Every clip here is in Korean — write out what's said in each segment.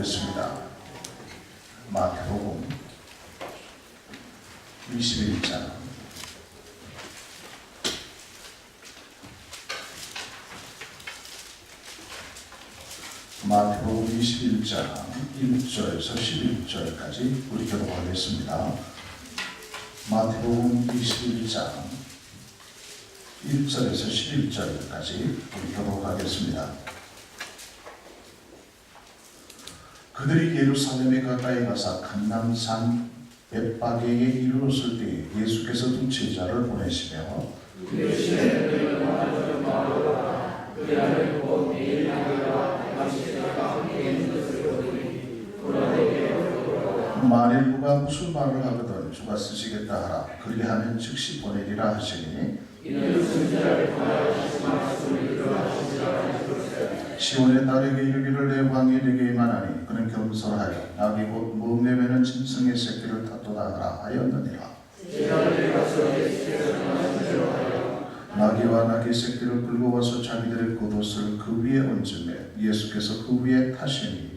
보겠습니다. 마태복음 21장 마태복음 21장 1절에서 11절까지 우리 교독하겠습니다. 마태복음 21장 1절에서 11절까지 우리 교독하겠습니다. 그들이 예루살렘에 가까이 가서 감람산 벳바게에 이르렀을 때 예수께서 두 제자를 보내시며 만일 누가 무슨 말을 하거든 주가 쓰시겠다 하라. 그리하면 즉시 보내리라 하시니 시온의 딸에게 이르기를 내 왕이 내게 임하나니 그는 겸손하여 낙이 곧 무음에 매는 짐승의 새끼를 탓도다 하라 하였느니라. 나귀와 나귀 새끼를 끌고 와서 자기들의 겉옷을 그 위에 얹음에 예수께서 그 위에 타시니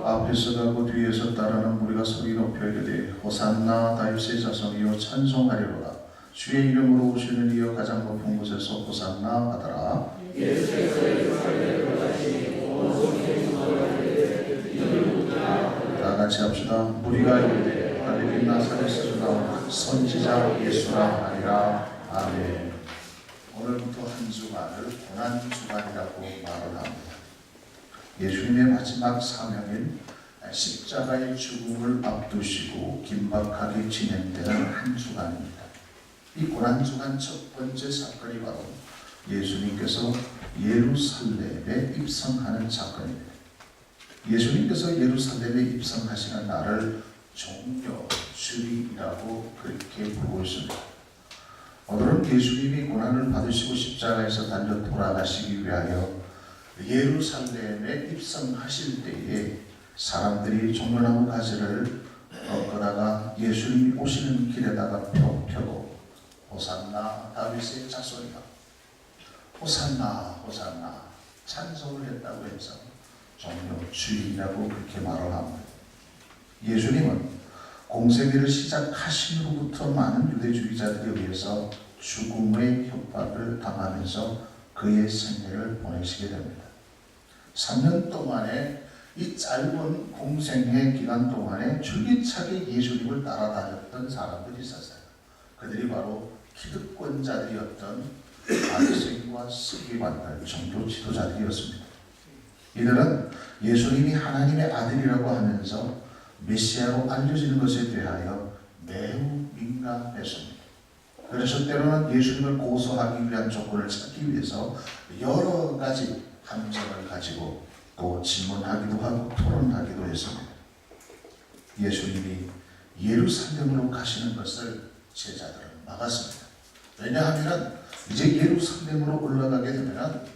앞에서 가고 뒤에서 따르는 무리가 소리 높여 이르되 호산나 다윗의 자손이여 찬송하리로다. 주의 이름으로 오시는 이여 가장 높은 곳에서 호산나 하더라. 다 같이 합시다. 우리가 이르되 갈릴리 나사렛에서 나온 선지자 예수라 하리라. 아멘. 오늘부터 한 주간을 고난주간이라고 말을 합니다. 예수님의 마지막 사명인 십자가의 죽음을 앞두시고 긴박하게 진행되는 한 주간입니다. 이 고난주간 첫 번째 사건이 바로 예수님께서 예루살렘에 입성하는 사건입니다. 예수님께서 예루살렘에 입성하시는 날을 종려주일이라고 그렇게 부르고 있습니다. 오늘은 예수님이 고난을 받으시고 십자가에서 달려 돌아가시기 위하여 예루살렘에 입성하실 때에 사람들이 종려나무 가지를 꺾어다가 예수님이 오시는 길에다가 펴고 호산나 다윗의 자손이다, 호산나 호산나 찬송을 했다고 해서 종려주일이라고 그렇게 말을 합니다. 예수님은 공생애를 시작하신 후부터 많은 유대주의자들에 의해서 죽음의 협박을 당하면서 그의 생애를 보내시게 됩니다. 3년 동안의 이 짧은 공생애 기간 동안에 줄기차게 예수님을 따라다녔던 사람들이 있었어요. 그들이 바로 기득권자들이었던 바리새인과 서기관들, 종교 지도자들이었습니다. 이들은 예수님이 하나님의 아들이라고 하면서 메시아로 알려지는 것에 대하여 매우 민감했습니다. 그래서 때로는 예수님을 고소하기 위한 조건을 찾기 위해서 여러 가지 함정을 가지고 또 질문하기도 하고 토론하기도 했습니다. 예수님이 예루살렘으로 가시는 것을 제자들은 막았습니다. 왜냐하면 이제 예루살렘으로 올라가게 되면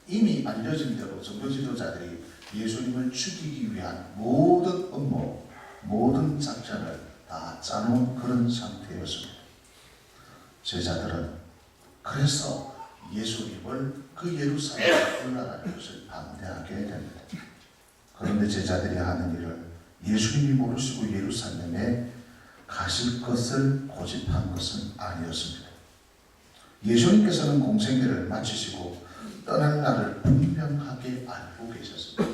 이미 알려진 대로 종교 지도자들이 예수님을 죽이기 위한 모든 음모, 모든 작전을 다 짜놓은 그런 상태였습니다. 제자들은 그래서 예수님을 그 예루살렘에 올라가는 것을 반대하게 됩니다. 그런데 제자들이 하는 일을 예수님이 모르시고 예루살렘에 가실 것을 고집한 것은 아니었습니다. 예수님께서는 공생애를 마치시고 떠날 날을 분명하게 알고 계셨습니다.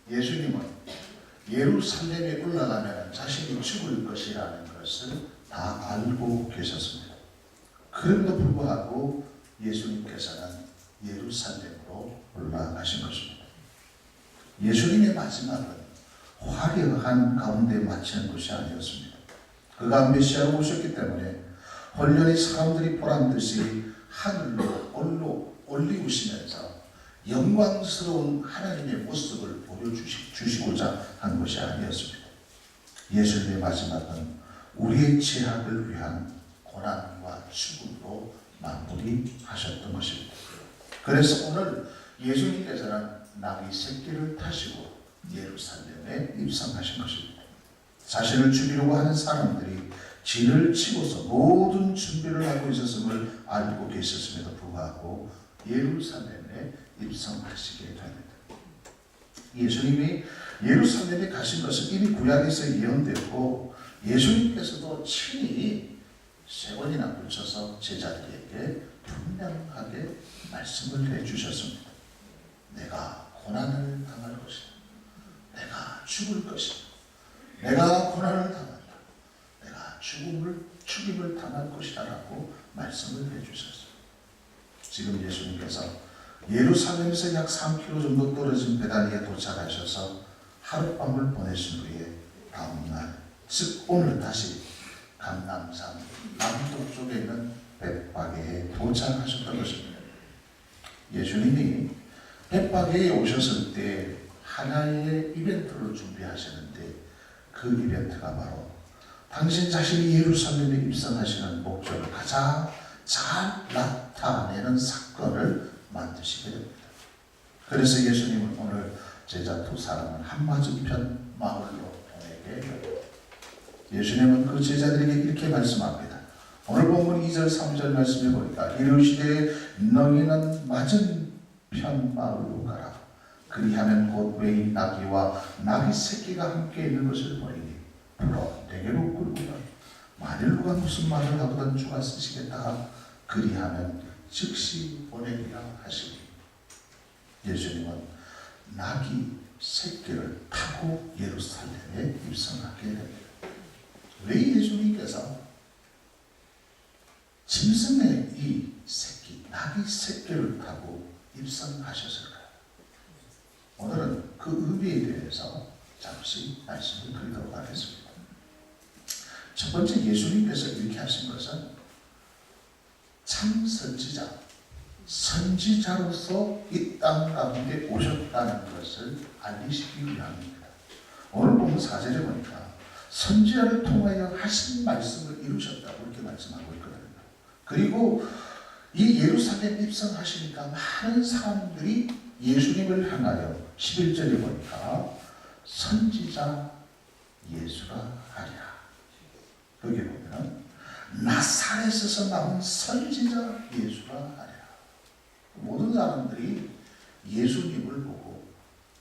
예수님은 예루살렘에 올라가면 자신이 죽을 것이라는 것을 다 알고 계셨습니다. 그럼에도 불구하고 예수님께서는 예루살렘으로 올라가신 것입니다. 예수님의 마지막은 화려한 가운데 마치는 것이 아니었습니다. 그가 메시아로 오셨기 때문에 홀연히 사람들이 보란듯이 하늘로 올리우시면서 영광스러운 하나님의 모습을 보여주시고자 한 것이 아니었습니다. 예수님의 마지막은 우리의 죄악을 위한 고난과 죽음으로 마무리하셨던 것입니다. 그래서 오늘 예수님께서는 나귀 새끼를 타시고 예루살렘에 입성하신 것입니다. 자신을 죽이려고 하는 사람들이 진을 치고서 모든 준비를 하고 있었음을 알고 계셨음에도 불구하고 예루살렘에 입성하시게 됩니다. 예수님이 예루살렘에 가신 것은 이미 구약에서 예언되었고 예수님께서도 친히 3번이나 붙여서 제자들에게 분명하게 말씀을 해주셨습니다. 내가 고난을 당할 것이다. 내가 죽을 것이다. 내가 고난을 당한다. 내가 죽임을 당할 것이다 라고 말씀을 해주셨어요. 지금 예수님께서 예루살렘에서 약 3km 정도 떨어진 베다니에 도착하셔서 하룻밤을 보내신 후에 다음날, 즉 오늘 다시 감람산 남동쪽에 있는 벳바게에 도착하셨던 것입니다. 예수님이 벳바게에 오셨을 때 하나의 이벤트를 준비하시는데 그 이벤트가 바로 당신 자신이 예루살렘에 입성하시는 목적을 가장 잘 나타내는 사건을 만드시게 됩니다. 그래서 예수님은 오늘 제자 2사람을 한맞은편 마을로 보내게 됩니다. 예수님은 그 제자들에게 이렇게 말씀합니다. 오늘 본문 2절 3절 말씀해 보니까 이르시되 너희는 맞은편 마을로 가라. 그리하면 곧 외인 나귀와 나귀 새끼가 함께 있는 것을 보리니 불러 내게로 끌고 가. 만일 누가 무슨 말을 하거든 주가 쓰시겠다. 그리하면 즉시 보내리라 하시니 예수님은 나귀 새끼를 타고 예루살렘에 입성하게 됩니다. 왜 예수님께서 짐승의 이 새끼, 나귀 새끼를 타고 입성하셨을까요? 오늘은 그 의미에 대해서 잠시 말씀을 드리도록 하겠습니다. 첫 번째, 예수님께서 이렇게 하신 것은 참 선지자로서 이 땅 가운데 오셨다는 것을 알리시기 위함입니다. 오늘 보면 4절에 보니까 선지자를 통하여 하신 말씀을 이루셨다고 이렇게 말씀하고 있거든요. 그리고 이 예루살렘 입성하시니까 많은 사람들이 예수님을 향하여 11절에 보니까 선지자 예수라 하리라. 여기 보면 나사렛에서 나온 선지자 예수라 하리라. 모든 사람들이 예수님을 보고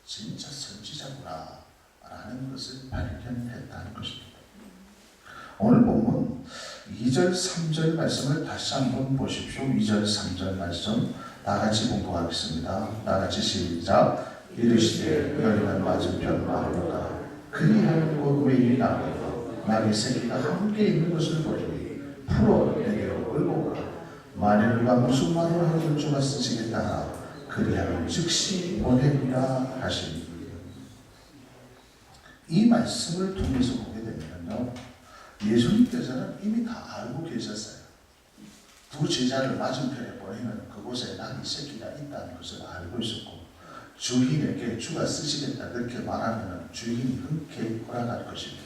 진짜 선지자구나 라는 것을 발견했다는 것입니다. 오늘 본문 2절 3절 말씀을 다시 한번 보십시오. 2절 3절 말씀 다같이 공부하겠습니다. 다같이 시작. 이르시되 너희는 맞은편 마을로 가라. 그리하면 곧 외인이 나귀와 나귀 새끼가 함께 있는 것을 보리니 풀어 내게로 끌고 가. 만일 누가 무슨 말을 하거든 주가 쓰시겠다. 그리하면 즉시 보내리라 하시니 이 말씀을 통해서 보게 되면요, 예수님께서는 이미 다 알고 계셨어요. 두 제자를 맞은편에 보내면 그곳에 나귀 새끼가 있다는 것을 알고 있었고, 주인에게 주가 쓰시겠다 그렇게 말하면 주인이 흔쾌히 허락할 것입니다.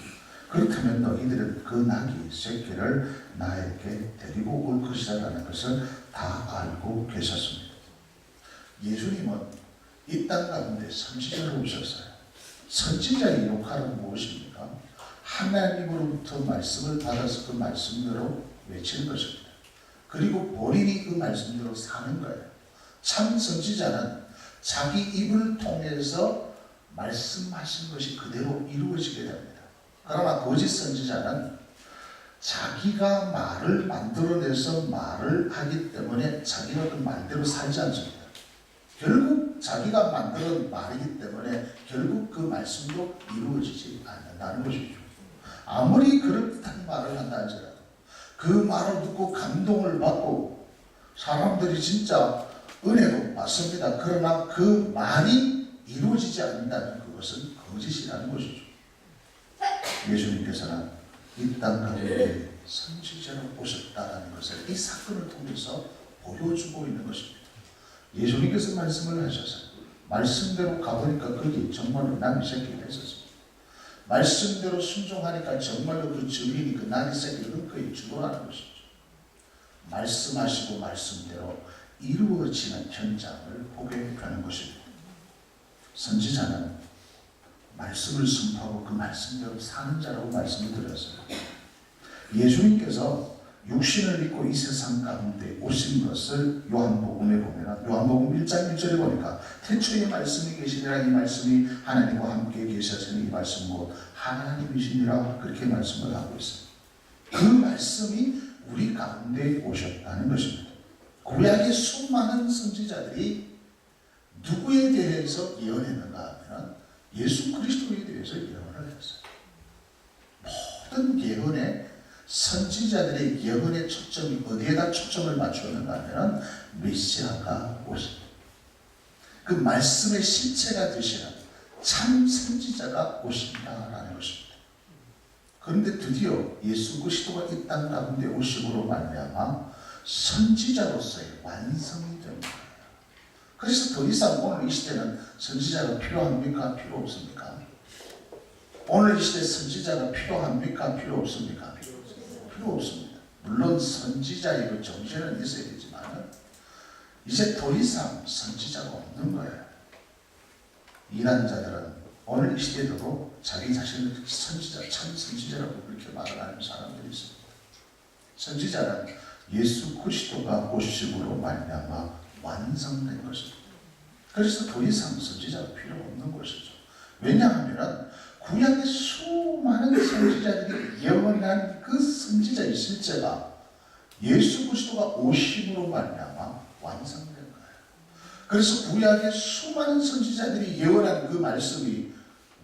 그렇다면 너희들은 그 나귀 새끼를 나에게 데리고 올 것이라는 것을 다 알고 계셨습니다. 예수님은 이 땅 가운데 선지자로 오셨어요. 선지자의 역할은 무엇입니까? 하나님으로부터 말씀을 받아서 그 말씀대로 외치는 것입니다. 그리고 본인이 그 말씀대로 사는 거예요. 참 선지자는 자기 입을 통해서 말씀하신 것이 그대로 이루어지게 됩니다. 그러나 거짓 선지자는 자기가 말을 만들어내서 말을 하기 때문에 자기가 그 말대로 살지 않습니다. 결국 자기가 만든 말이기 때문에 결국 그 말씀도 이루어지지 않는다는 것이죠. 아무리 그렇다는 말을 한다 할지라도 그 말을 듣고 감동을 받고 사람들이 진짜 은혜도 받습니다. 그러나 그 말이 이루어지지 않는다면 그것은 거짓이라는 것이죠. 예수님께서는 이 땅 가운데 선지자로 오셨다는 것을 이 사건을 통해서 보여주고 있는 것입니다. 예수님께서 말씀을 하셔서 말씀대로 가보니까 거기 정말로 나귀 새끼가 있었습니다. 말씀대로 순종하니까 정말로 그 주인이 그 나귀 새끼를 흔쾌히 주도하는 것이죠. 말씀하시고 말씀대로 이루어지는 현장을 보게 되는 것입니다. 선지자는 말씀을 선포하고 그 말씀대로 사는 자라고 말씀을 드렸어요. 예수님께서 육신을 입고 이 세상 가운데 오신 것을 요한복음에 보면 요한복음 1장 1절에 보니까 태초에 말씀이 계시니라 이 말씀이 하나님과 함께 계셨으니 이 말씀 곧 하나님이시니라 그렇게 말씀을 하고 있습니다. 그 말씀이 우리 가운데 오셨다는 것입니다. 구약의 수많은 선지자들이 누구에 대해서 예언했는가 하면 예수 그리스도에 대해서 예언을 했어요. 모든 예언의 선지자들의 예언의 초점이 어디에다 초점을 맞추었는가 하면 메시아가 오십니다. 그 말씀의 실체가 되시는 참 선지자가 오신다라는 것입니다. 그런데 드디어 예수 그리스도가 이 땅 가운데 오심으로 말미암아 선지자로서의 완성이 된 거예요. 그래서 더 이상 오늘 이 시대는 선지자가 필요합니까? 필요 없습니까? 오늘 이 시대 선지자가 필요합니까? 필요 없습니까? 필요 없습니다. 물론 선지자의 그 정신은 있어야 되지만 이제 더 이상 선지자가 없는 거예요. 일하는 자들은 오늘 이 시대도 자기 자신을 선지자, 참 선지자라고 그렇게 말을 하는 사람들이 있습니다. 선지자는 예수 그리스도가 오심으로 말미암아 완성된 것입니다. 그래서 더 이상 선지자가 필요 없는 것이죠. 왜냐하면 구약의 수많은 선지자들이 예언한 그 선지자의 실제가 예수 그리스도가 오심으로 말미암아 완성된 거예요. 그래서 구약의 수많은 선지자들이 예언한 그 말씀이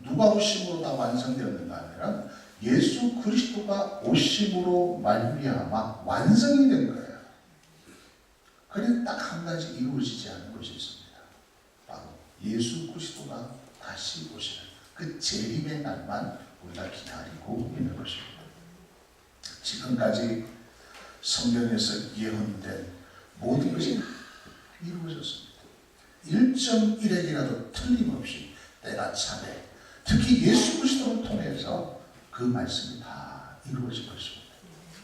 누가 오심으로 다 완성되었는가 하면 예수 그리스도가 오심으로 말미암아 완성이 된 거예요. 그런데 딱 한 가지 이루어지지 않은 것이 있습니다. 바로 예수 그리스도가 다시 오시는 그 재림의 날만 우리가 기다리고 있는 것입니다. 지금까지 성경에서 예언된 모든 것이 다 이루어졌습니다. 1.1핵이라도 틀림없이 때가 차례 특히 예수 그리스도를 통해서 그 말씀이 다 이루어진 것입니다.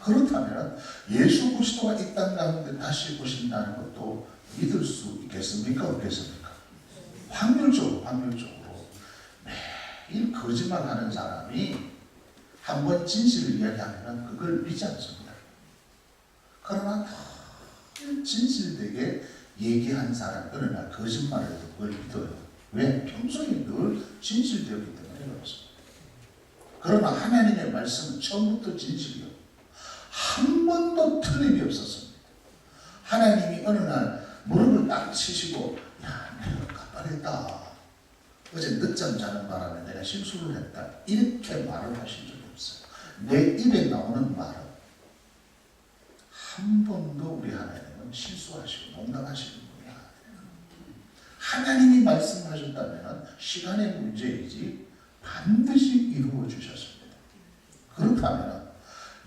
그렇다면 예수 그리스도가 이 땅 가운데 다시 오신다는 것도 믿을 수 있겠습니까? 없겠습니까? 확률적으로 매일 거짓말하는 사람이 한번 진실을 이야기하면 그걸 믿지 않습니다. 그러나 진실되게 얘기한 사람 어느 날 거짓말을 해도 그걸 믿어요. 왜? 평소에 늘 진실되었기 때문에 그렇습니다. 그러나 하나님의 말씀은 처음부터 진실이요. 한 번도 틀림이 없었습니다. 하나님이 어느 날 무릎을 딱 치시고 야 내가 깜빡했다. 어제 늦잠 자는 바람에 내가 실수를 했다. 이렇게 말을 하신 적이 없어요. 내 입에 나오는 말은 한 번도 우리 하나님은 실수하시고 농담하시는 분이 아니에요. 하나님이 말씀하셨다면 시간의 문제이지 반드시 이루어 주셨습니다. 그렇다면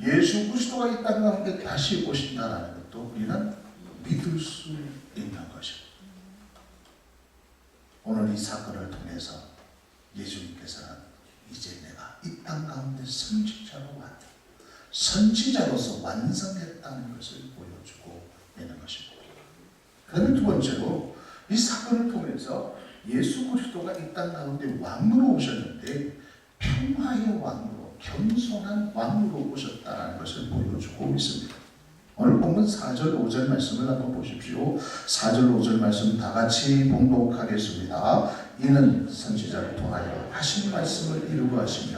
예수 그리스도가 이 땅 가운데 다시 오신다는 것도 우리는 믿을 수 있는 것입니다. 오늘 이 사건을 통해서 예수님께서는 이제 내가 이 땅 가운데 선지자로 왔다. 선지자로서 완성했다는 것을 보여주고 있는 것입니다. 그다음에 두 번째로 이 사건을 통해서 예수 그리스도가 이 땅 가운데 왕으로 오셨는데 평화의 왕으로 겸손한 왕으로 오셨다는 것을 보여주고 있습니다. 오늘 본문 4절 5절 말씀을 한번 보십시오. 4절 5절 말씀 다 같이 봉독하겠습니다. 이는 선지자를 통하여 하신 말씀을 이루고 하시며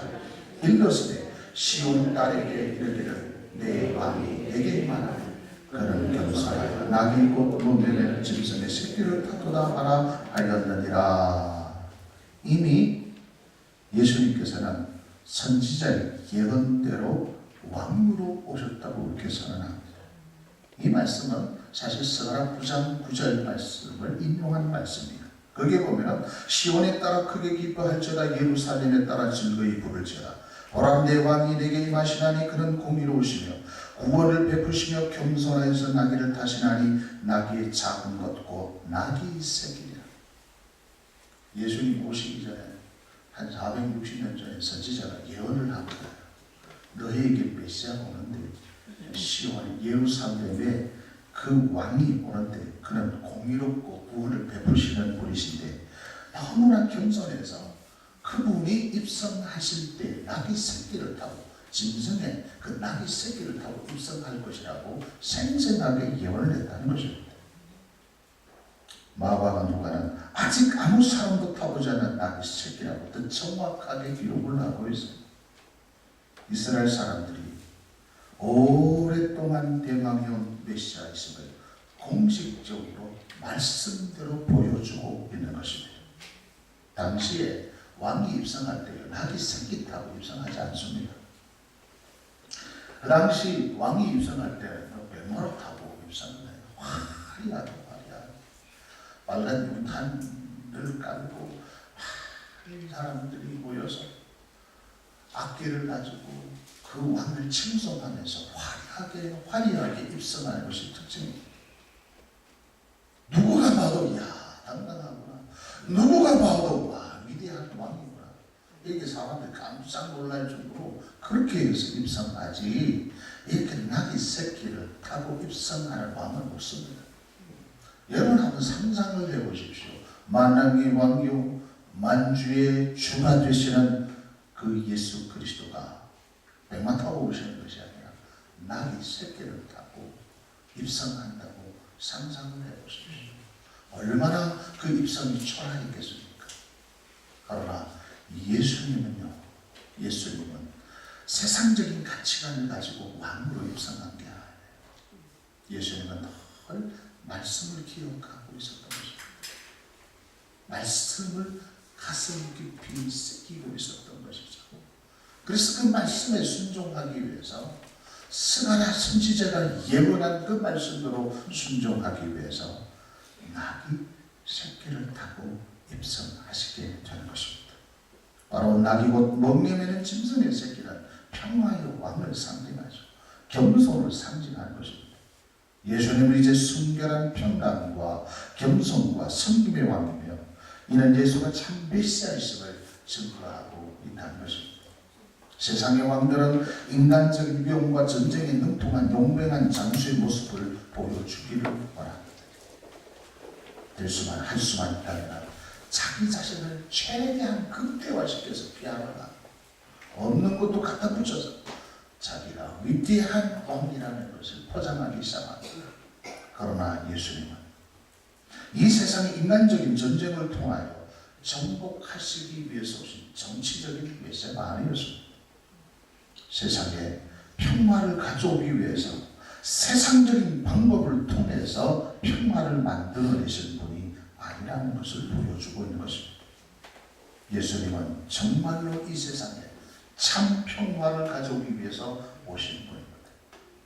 일렀으되 시온 딸에게 이르기를 내 왕이 내게 임하나니 그는 겸손하여 낙이 곧 노면의 짐승의 새끼를 타도다 하라 하였느니라. 이미 예수님께서는 선지자의 예언대로 왕으로 오셨다고 이렇게 선언합니다. 이 말씀은 사실 스가랴 9장 9절 말씀을 인용한 말씀입니다. 거기에 보면 시온에 따라 크게 기뻐할지어다 예루살렘에 따라 즐거이 부를지어다 보라 내 왕이 내게 임하시나니 그는 공의로우시며 구원을 베푸시며 겸손하여서 나귀를 타시나니 나귀의 작은 것 곧 나귀 새끼니라. 예수님 오시기 전에 한 460년 전에 선지자가 예언을 하거든요. 너희에게 메시아가 오는데 시온 예루살렘에 그 왕이 오는데 그는 공의롭고 구원을 베푸시는 분이신데 너무나 겸손해서 그분이 입성하실 때 나귀 새끼를 타고 짐승의 그 나귀 새끼를 타고 입성할 것이라고 생생하게 예언을 했다는 것입니다. 마가와 누가는 아직 아무 사람도 타보지 않은 나귀 새끼라고 더 정확하게 기록을 하고 있습니다. 이스라엘 사람들이 오랫동안 대망해온 메시아이심을 공식적으로 말씀대로 보여주고 있는 것입니다. 당시에 왕이 입성할 때 나귀 새끼 타고 입성하지 않습니다. 그 당시 왕이 입성할 때 백마로 타고 입성을 해요. 화려하게 빨간 유탄을 깔고 사람들이 모여서 악기를 가지고 그 왕을 칭송하면서 화려하게 입성하는 것이 특징입니다. 누구가 봐도 야 당당하구나. 누구가 봐도 와 위대한 왕이구나. 이게 사람들이 깜짝 놀랄 정도로 그렇게 해서 입성하지 이렇게 나귀 새끼를 타고 입성하는 왕은 없습니다. 여러분 한번 상상을 해보십시오. 만왕의 왕이요 만주의 주가 되시는 그 예수 그리스도가 백마 타고 오시는 것이 아니라 나귀 새끼를 타고 입성한다고 상상을 해보십시오. 얼마나 그 입성이 초라했겠습니까? 그러나 예수님은 세상적인 가치관을 가지고 왕으로 입성한 게 아니에요. 예수님은 늘 말씀을 기억하고 있었던 것입니다. 말씀을 가슴 깊이 새기고 있었던 것이죠. 그래서 그 말씀에 순종하기 위해서 스가랴 선지자가 예언한 그 말씀대로 순종하기 위해서 나귀 새끼를 타고 입성하시게 되는 것입니다. 바로 나귀 곧 멍에 매는 짐승의 새끼는 평화의 왕을 상징하죠. 겸손을 상징하는 것입니다. 예수님은 이제 순결한 평강과 겸손과 섬김의 왕이며 이는 예수가 참 메시아이심을 증거하고 있다는 것입니다. 세상의 왕들은 인간적인 위험과 전쟁에 능통한 용맹한 장수의 모습을 보여주기를 원합니다. 될 수만 할 수만 있다면 자기 자신을 최대한 극대화시켜서 피하거나 없는 것도 갖다 붙여서 자기가 위대한 왕이라는 것을 포장하기 시작합니다. 그러나 예수님은 이 세상의 인간적인 전쟁을 통하여 정복하시기 위해서 오신 정치적인 메시아가 아니었습니다. 세상에 평화를 가져오기 위해서 세상적인 방법을 통해서 평화를 만들어내신 분이 아니라는 것을 보여주고 있는 것입니다. 예수님은 정말로 이 세상에 참 평화를 가져오기 위해서 오신 분입니다.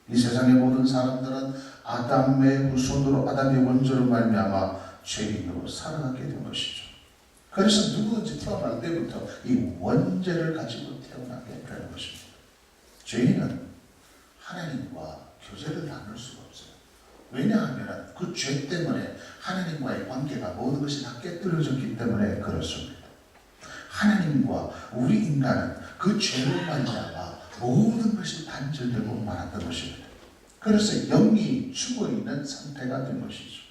이 세상의 모든 사람들은 아담의 후손으로 아담의 원조로 말미암아 죄인으로 살아가게 된 것이죠. 그래서 누구든지 태어날 때부터 이 원죄를 가지고 태어나게 되는 것입니다. 죄인은 하나님과 교제를 나눌 수가 없어요. 왜냐하면 그 죄 때문에 하나님과의 관계가 모든 것이 다 깨뜨려졌기 때문에 그렇습니다. 하나님과 우리 인간은 그 죄로 말미암아 모든 것이 단절되고 말았던 것입니다. 그래서 영이 죽어있는 상태가 된 것이죠.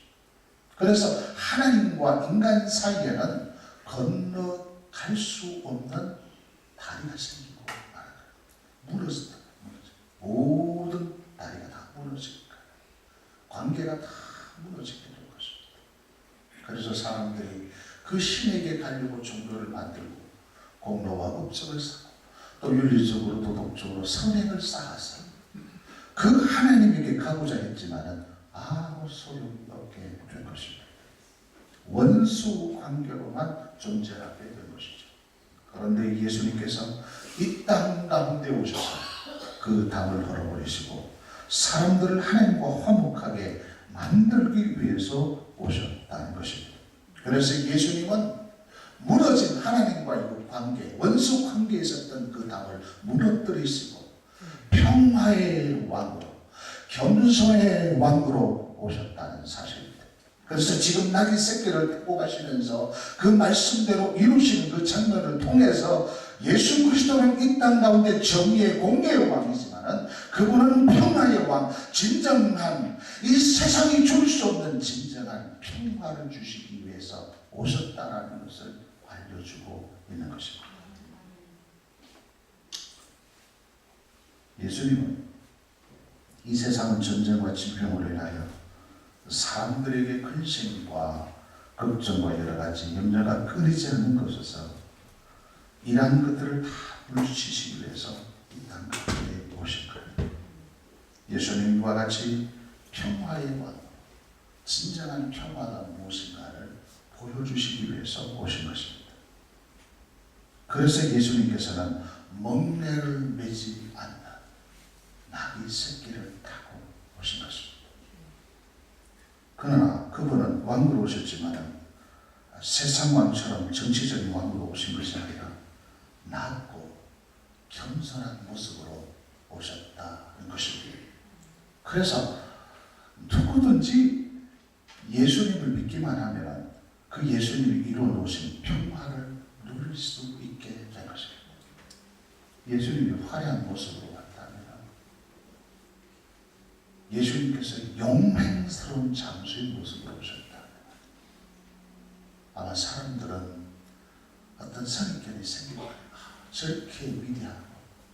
그래서 하나님과 인간 사이에는 건너갈 수 없는 다리가 생기고 무너졌다. 모든 다리가 다 무너지니까 관계가 다 무너지게 된 것입니다. 그래서 사람들이 그 신에게 가려고 종교를 만들고 공로와 업적을 쌓고 또 윤리적으로 도덕적으로 선행을 쌓아서 그 하나님에게 가고자 했지만은 아무 소용이 없게 된 것입니다. 원수 관계로만 존재하게 된 것이죠. 그런데 예수님께서 이 땅 가운데 오셔서 그 담을 걸어버리시고 사람들을 하나님과 화목하게 만들기 위해서 오셨다는 것입니다. 그래서 예수님은 무너진 하나님과의 그 관계, 원수 관계에 있었던 그 담을 무너뜨리시고 평화의 왕으로, 겸손의 왕으로 오셨다는 사실입니다. 그래서 지금 나귀 새끼를 타고 가시면서 그 말씀대로 이루시는 그 장면을 통해서 예수 그리스도는 이 땅 가운데 정의의 공의의 왕이지만 그분은 평화의 왕, 진정한 이 세상이 줄 수 없는 진정한 평화를 주시기 위해서 오셨다라는 것을 알려주고 있는 것입니다. 예수님은 이 세상은 전쟁과 질병으로 인하여 사람들에게 근심과 걱정과 여러 가지 염려가 끊이지 않는 것에서 이러한 것들을 다 물리치시기 위해서 이 땅 가운데 오신 거예요. 예수님과 같이 평화의 왕, 진정한 평화가 무엇인가를 보여주시기 위해서 오신 것입니다. 그래서 예수님께서는 멍레를 매지 않는 나귀 새끼를 타고 오신 것입니다. 그러나 그분은 왕으로 오셨지만 세상 왕처럼 정치적인 왕으로 오신 것이 아니라 낮고 겸손한 모습으로 오셨다는 것입니다. 그래서 누구든지 예수님을 믿기만 하면 그 예수님이 이루어놓으신 평화를 누릴 수 있게 된 것입니다. 예수님이 화려한 모습으로 왔다면 예수님께서 용맹스러운 장수의 모습으로 오셨다면 아마 사람들은 어떤 선입견이 생기고 저렇게 위대하고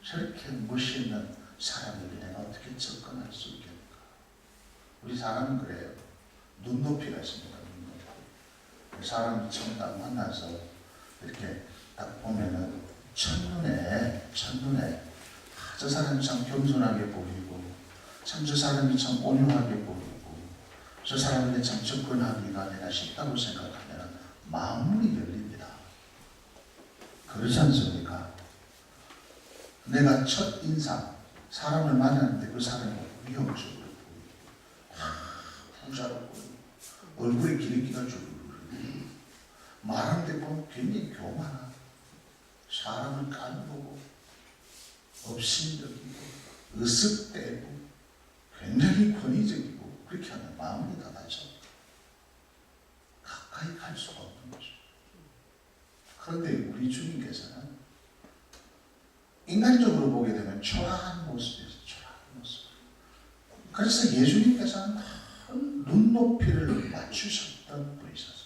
저렇게 멋있는 사람에게 내가 어떻게 접근할 수 있겠는가. 우리 사람은 그래요. 눈높이가 있습니다. 눈높이. 사람 처음 딱 만나서 이렇게 딱 보면은 첫눈에 저 사람이 참 겸손하게 보이고 참 저 사람이 참 온유하게 보이고 저 사람에게 참 접근하기가 내가 쉽다고 생각하면 마음이 열립니다. 그렇지 않습니까? 내가 첫 인상 사람을 만났는데 그 사람이 위험적으로 보이고 부자로 보이고 얼굴에 기름기가 쭉 말하는 데 보면 굉장히 교만하고 사람을 간보고 업신여기고 으쓱대고 굉장히 권위적이고 그렇게 하면 마음이 닫아져 가까이 갈 수가 없는 거죠. 그런데 우리 주님께서는 인간적으로 보게 되면 초라한 모습이었어요. 초라한 모습. 그래서 예수님께서는 눈높이를 맞추셨던 분이셨습니다.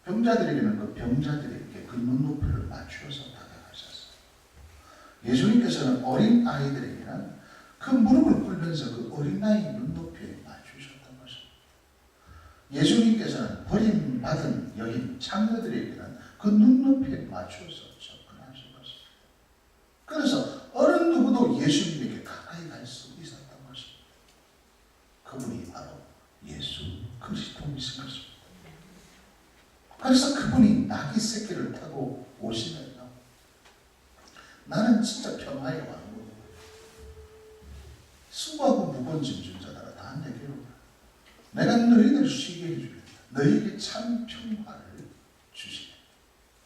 병자들에게는 그 병자들에게 그 눈높이를 맞추어서 다가가셨어요. 예수님께서는 어린 아이들에게는 그 무릎을 꿇면서 그 어린 아이 눈높이에 맞추셨던 것입니다. 예수님께서는 버림받은 여인 창녀들에게는 그 눈높이에 맞추어서 접근하신 것입니다. 그래서 어느 누구도 예수님에게 가까이 갈 수 있었던 것입니다. 그분이 바로 예수 그리스도이신 것입니다. 그래서 그분이 나귀 새끼를 타고 오시면요, 나는 진짜 평화의 왕으로 수고하고 무거운 짐진 자들아 다 내게로 내가 너희들 쉬게 해주겠다. 너희에게 참 평화를 주시겠다.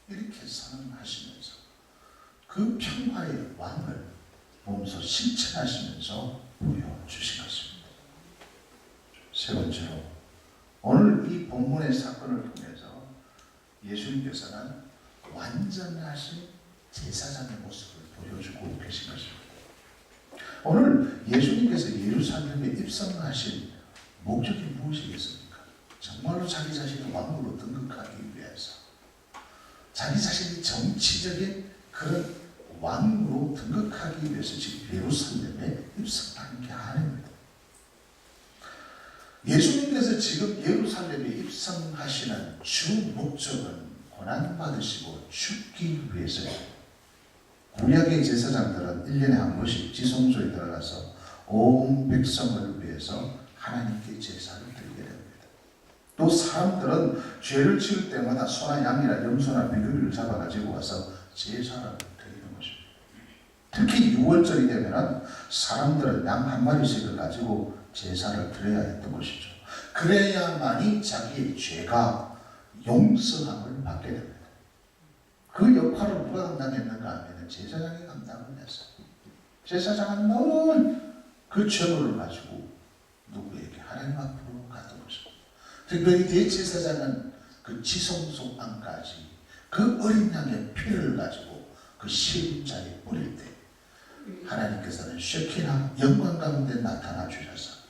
이렇게 선언하시면서 그 평화의 왕을 몸소 실천하시면서 보여주신 것입니다. 세 번째로 오늘 이 본문의 사건을 통해서 예수님께서는 완전하신 제사장의 모습을 보여주고 계신 것입니다. 오늘 예수님께서 예루살렘에 입성하신 목적이 무엇이겠습니까? 정말로 자기 자신을 왕으로 등극하기 위해서, 자기 자신이 정치적인 그런 왕으로 등극하기 위해서 지금 예루살렘에 입성하는 게 아닙니다. 예수님께서 지금 예루살렘에 입성하시는 주 목적은 고난받으시고 죽기 위해서입니다. 구약의 제사장들은 1년에 한 번씩 지성소에 들어가서 온 백성을 위해서 하나님께 제사를 드리게 됩니다. 또 사람들은 죄를 지을 때마다 소나 양이나 염소나 비둘기를 잡아가지고 와서 제사를 드리는 것입니다. 특히 6월절이 되면 사람들은 양 한 마리씩을 가지고 제사를 드려야 했던 것이죠. 그래야만이 자기의 죄가 용서함을 받게 됩니다. 그 역할을 누가 감당했는가 하면 제사장이 감당을 했어요. 제사장은 늘 그 죄물을 가지고 누구에게 하나님 앞으로 갔던 것입니다. 특별히 대제사장은 그 지성소 안까지 그 어린 양의 피를 가지고 그 십자에 뿌릴 때 하나님께서는 쉐키나 영광 가운데 나타나 주셔서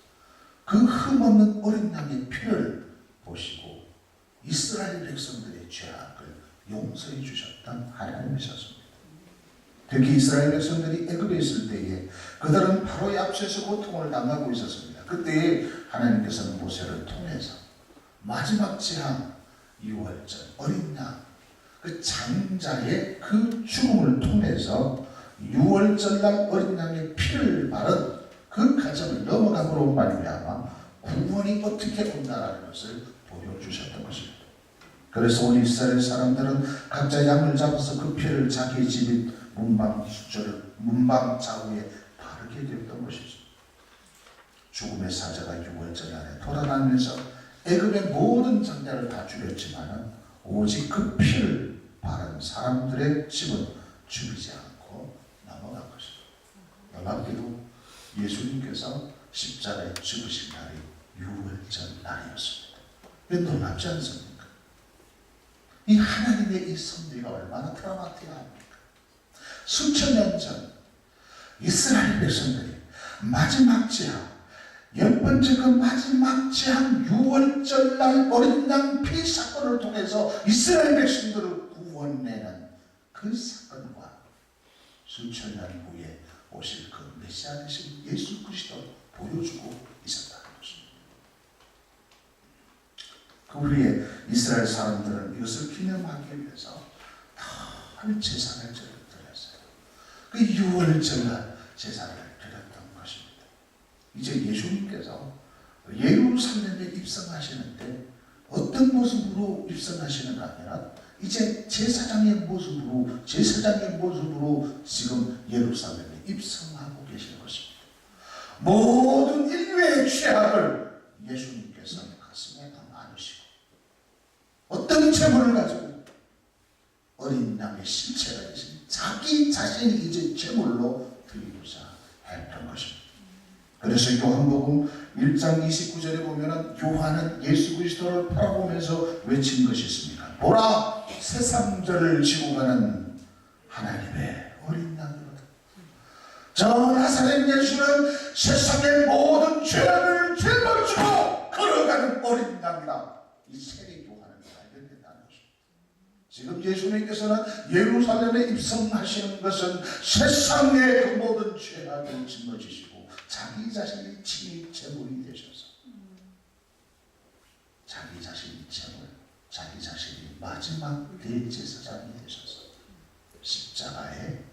그 흠없는 어린 양의 피를 보시고 이스라엘 백성들의 죄악을 용서해 주셨던 하나님이셨습니다. 특히 이스라엘 백성들이 애굽에 있을 때에 그들은 바로의 앞에서 고통을 당하고 있었습니다. 그때 하나님께서는 모세를 통해서 마지막 재앙 유월절 어린 양 그 장자의 그 죽음을 통해서 유월절날 어린 양의 피를 바른 그 과정을 넘어감으로 말미암아 구원이 어떻게 온다라는 것을 보여주셨던 것입니다. 그래서 우리 이스라엘 사람들은 각자 양을 잡아서 그 피를 자기 집인 문방 좌우에 바르게 되었던 것이죠. 죽음의 사자가 유월절 날에 돌아다니면서 애굽의 모든 장자를 다 죽였지만 오직 그 피를 바른 사람들의 집은 죽이지 않고 넘어간 것입니다. 놀랍게도 예수님께서 십자가에 죽으신 날이 유월절 날이었습니다. 왜 놀랍지 않습니까? 이 하나님의 이 섭리가 얼마나 드라마틱합니까? 수천 년 전 이스라엘 백성들이 마지막 재앙, 10번째 그 마지막 재앙 유월절 날 어린 양 피 사건을 통해서 이스라엘 백성들을 구원내는 그 사건과 수천 년 후에 오실 그 메시아 되신 예수 그리스도를 보여주고 있었다는 것입니다. 그 후에 이스라엘 사람들은 이것을 기념하기 위해서 큰 제사를 드렸어요. 그 유월절날 제사를 드렸던 것입니다. 이제 예수님께서 예루살렘에 입성하시는데 어떤 모습으로 입성하시는가 하면 이제 제사장의 모습으로 지금 예루살렘에 입성하고 계시는 것입니다. 모든 인류의 죄악을 예수님께서 가슴에 안으시고 어떤 제물을 가지고 어린 양의 신체가 되신 자기 자신이 이제 제물로 드리고자 했던 것입니다. 그래서 요한복음 1장 29절에 보면 요한은 예수 그리스도를 바라보면서 외친 것이 있습니다. 보라, 세상죄를 지고 가는 하나님의 어린 양이로다. 저 나사렛 예수는 세상의 모든 죄를 짊어지고 걸어가는 어린 양이다. 이 세례 요한은 발견됐다는 것입니다. 지금 예수님께서는 예루살렘에 입성하시는 것은 세상의 그 모든 죄악을 짊어지시고 자기 자신이 친히 제물이 되셔서 자기 자신이 제물, 자기 자신이 마지막 대제사장이 되셔서 십자가의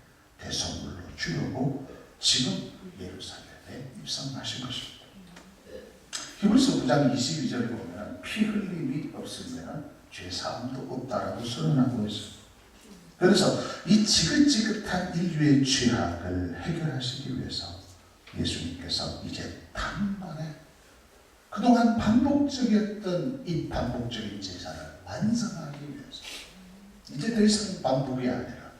대성물로 주려고 지금 예루살렘에 입성하신 것입니다. 히브리서 9장 22절에 보면 피 흘림이 없으면 죄사함도 없다라고 선언하고 있습니다. 그래서 이 지긋지긋한 인류의 죄악을 해결하시기 위해서 예수님께서 이제 단번에 그동안 반복적이었던 이 반복적인 제사를 완성하기 위해서 이제 더 이상 반복이 아니라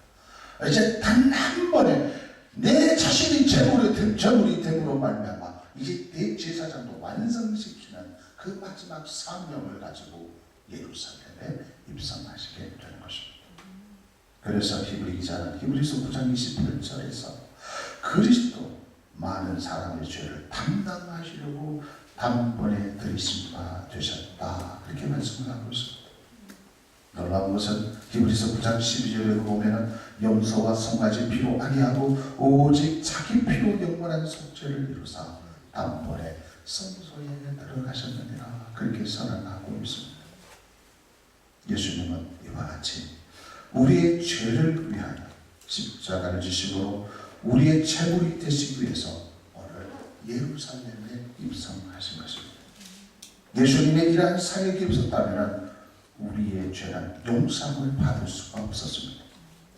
이제 단 한 번에 내 자신이 제물이 됨으로 말미암아 이제 대제사장도 완성시키는 그 마지막 사명을 가지고 예루살렘에 입성하시게 되는 것입니다. 그래서 히브리 기자는 히브리서 9장 28절에서 그리스도 많은 사람의 죄를 담당하시려고 단번에 들이신 바 되셨다. 그렇게 말씀을 하고 있습니다. 놀라운 것은 히브리서 9장 12절에 보면 염소와 송아지 피로 아니하고 오직 자기 피로 영원한 속죄를 이루사 단번에 성소에 들어가셨느니라. 그렇게 선언하고 있습니다. 예수님은 이와 같이 우리의 죄를 위하여 십자가를 지심으로 우리의 제물이 되시기 위해서 오늘 예루살렘에 입성하신 것입니다. 예수님의 이러한 사역이 없었다면 우리의 죄는 용서를 받을 수가 없었습니다.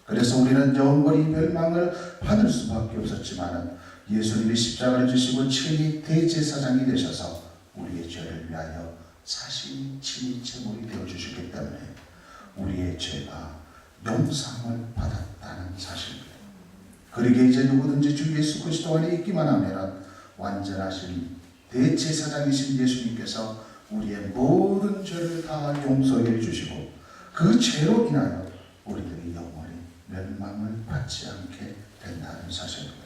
그래서 우리는 영원히 멸망을 받을 수밖에 없었지만 예수님이 십자가를 지시고 친히 대제사장이 되셔서 우리의 죄를 위하여 자신이 친히 제물이 되어주셨기 때문에 우리의 죄가 용서를 받았다는 사실입니다. 그러기에 이제 누구든지 주 예수 그리스도 안에 있기만 하면 완전하신 대제사장이신 예수님께서 우리의 모든 죄를 다 용서해 주시고 그 죄로 인하여 우리들이 영원히 멸망을 받지 않게 된다는 사실입니다.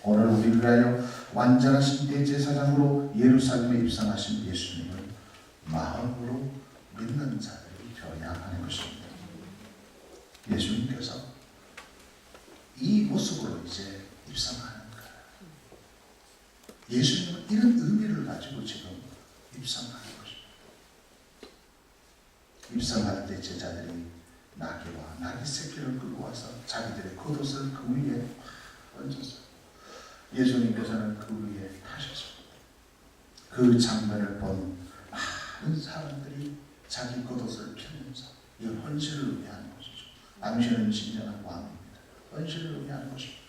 오늘 우리를 위하여 완전하신 대제사장으로 예루살렘에 입성하신 예수님을 마음으로 믿는 자들이 되어야 하는 것입니다. 예수님께서 이 모습으로 이제 입성하는 거예요. 예수님은 이런 의미를 가지고 지금 입성하는 것입니다. 입성할 때 제자들이 나귀와 나귀 새끼를 끌고 와서 자기들의 겉옷을 그 위에 얹었어요. 예수님께서는 그 위에 타셨습니다. 그 장면을 본 많은 사람들이 자기 겉옷을 펴면서 이 헌신을 의미하는 것이죠. 당신은 진정한 왕입니다. 헌신을 의미하는 것입니다.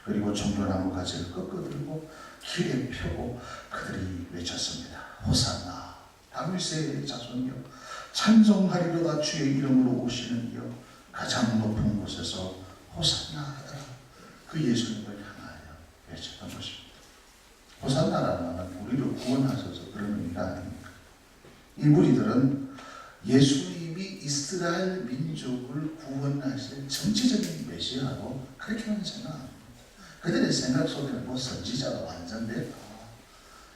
그리고 종려나무 가지를 꺾어들고 길에 펴고 그들이 외쳤습니다. 호산나 다윗의 자손이여 찬송하리로다 주의 이름으로 오시는 이여 가장 높은 곳에서 호산나 하더라. 그 예수님을 향하여 외쳤던 것입니다. 호산나라는 말은 우리를 구원하셔서 그런 의미가 아닙니까? 이 무리들은 예수님이 이스라엘 민족을 구원하실 정치적인 메시아로 그렇게만 생각합니다. 그들의 생각 속에는 뭐 선지자가 완전됐다.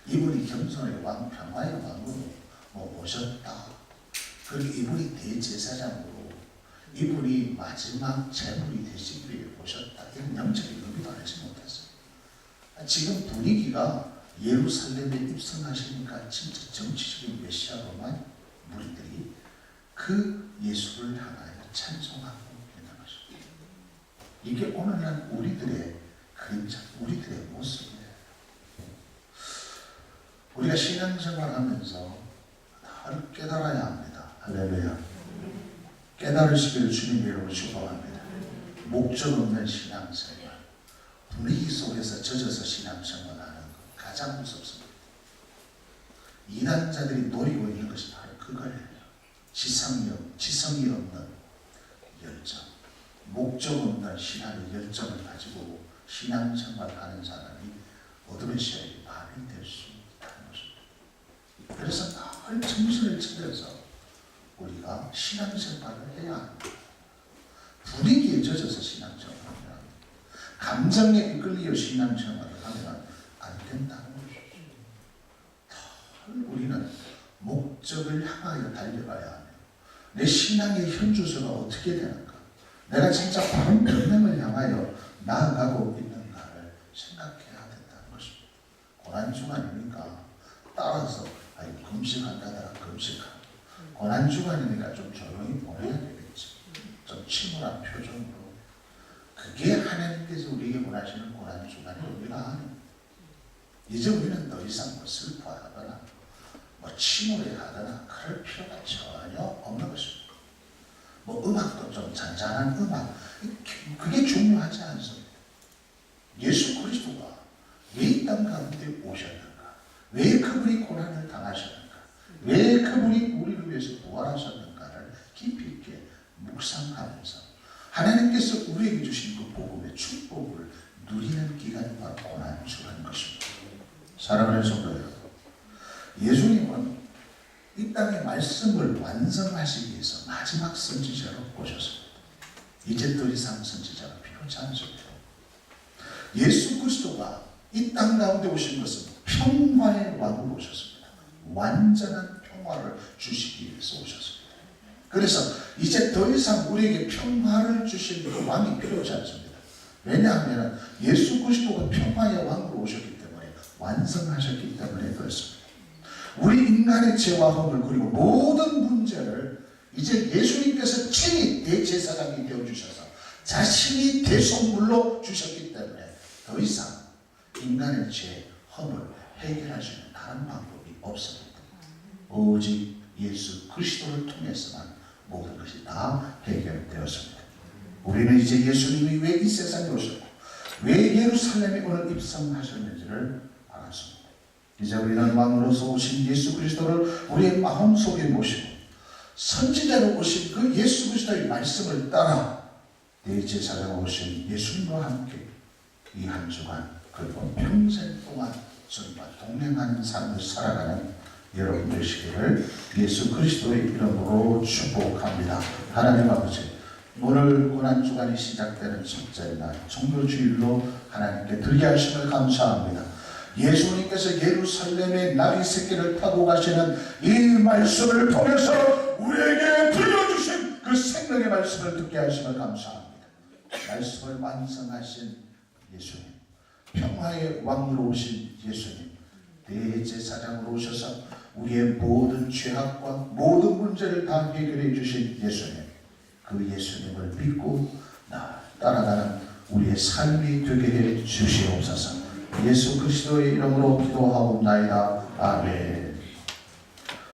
이분이 겸손의 왕, 평화의 왕으로 오셨다. 그리고 이분이 대제사장으로 이분이 마지막 제물이 되시기 위해 오셨다. 이런 영적인 의미도 알지 못했어요. 지금 분위기가 예루살렘에 입성하시니까 진짜 정치적인 메시아로만 무리들이 그 예수를 향하여 찬송하고 있는 것입니다. 이게 오늘날 우리들의 그림자, 우리들의 모습이에요. 우리가 신앙생활하면서 늘 깨달아야 합니다. 할렐루야. 깨달으시기를 주님의 이름으로 축복합니다. 목적 없는 신앙생활, 분위기 속에서 젖어서 신앙생활하는 것 가장 무섭습니다. 이단자들이 노리고 있는 것이 바로 그거예요. 지성이 없는 열정, 목적 없는 신앙의 열정을 가지고 신앙생활하는 사람이 어둠의 시야에 밤이 될 수 있다는 것입니다. 그래서 늘 정신을 차려서 우리가 신앙생활을 해야 합니다. 분위기에 젖어서 신앙생활을 해야 합니다. 감정에 이끌려 신앙생활을 하면 안 된다는 것이죠. 늘 우리는 목적을 향하여 달려가야 하며 내 신앙의 현주소가 어떻게 되는가, 내가 진짜 바른 변명을 향하여 나아가고 있는가를 생각해야 된다는 것입니다. 고난주간이니까 따라서 금식한다더라 금식하고, 고난주간이니까 좀 조용히 보내야 되겠지. 좀 침울한 표정으로. 그게 하나님께서 우리에게 원하시는 고난주간의 의미가 아닙니다. 이제 우리는 더 이상 슬퍼하거나 침울해하거나 그럴 필요가 전혀 없는 것입니다. 음악도 좀 잔잔한 음악, 그게 중요하지 않습니다. 예수 그리스도가 왜 이 땅 가운데 오셨는가? 왜 그분이 고난을 당하셨는가? 왜 그분이 우리를 위해서 부활하셨는가를 깊이 있게 묵상하면서 하나님께서 우리에게 주신 그 복음의 축복을 누리는 기간이 바로 고난주간인 것입니다. 사랑하는 성도 여러분, 예수님은 이 땅의 말씀을 완성하시기 위해서 마지막 선지자로 오셨습니다. 이제 더 이상 선지자가 필요치 않습니다. 예수 그리스도가 이 땅 가운데 오신 것은 평화의 왕으로 오셨습니다. 완전한 평화를 주시기 위해서 오셨습니다. 그래서 이제 더 이상 우리에게 평화를 주실 그 왕이 필요치 않습니다. 왜냐하면 예수 그리스도가 평화의 왕으로 오셨기 때문에, 완성하셨기 때문에 그렇습니다. 우리 인간의 죄와 허물 그리고 모든 문제를 이제 예수님께서 친히 대제사장이 되어주셔서 자신이 대속물로 주셨기 때문에 더 이상 인간의 죄, 허물 해결할 수 있는 다른 방법이 없습니다. 오직 예수 그리스도를 통해서만 모든 것이 다 해결되었습니다. 우리는 이제 예수님이 왜 이 세상에 오셨고 왜 예루살렘에 오늘 입성하셨는지를 알았습니다. 이제 우리는 왕으로서 오신 예수 그리스도를 우리의 마음속에 모시고 선지자로 오신 그 예수 그리스도의 말씀을 따라 대제사장으로 오신 예수님과 함께 이 한 주간 그리고 평생 동안 저희와 동행하는 삶을 살아가는 여러분 되시기를 예수 그리스도의 이름으로 축복합니다. 하나님 아버지, 오늘 고난주간이 시작되는 첫째 날 종료주일로 하나님께 드리게 하심을 감사합니다. 예수님께서 예루살렘의 나귀 새끼를 타고 가시는 이 말씀을 통해서 우리에게 들려주신 그 생명의 말씀을 듣게 하심을 감사합니다. 말씀을 완성하신 예수님, 평화의 왕으로 오신 예수님, 대제사장으로 오셔서 우리의 모든 죄악과 모든 문제를 다 해결해 주신 예수님, 그 예수님을 믿고 따라가는 우리의 삶이 되게 해 주시옵소서. 예수 그리스도의 이름으로 기도하옵나이다. 아멘.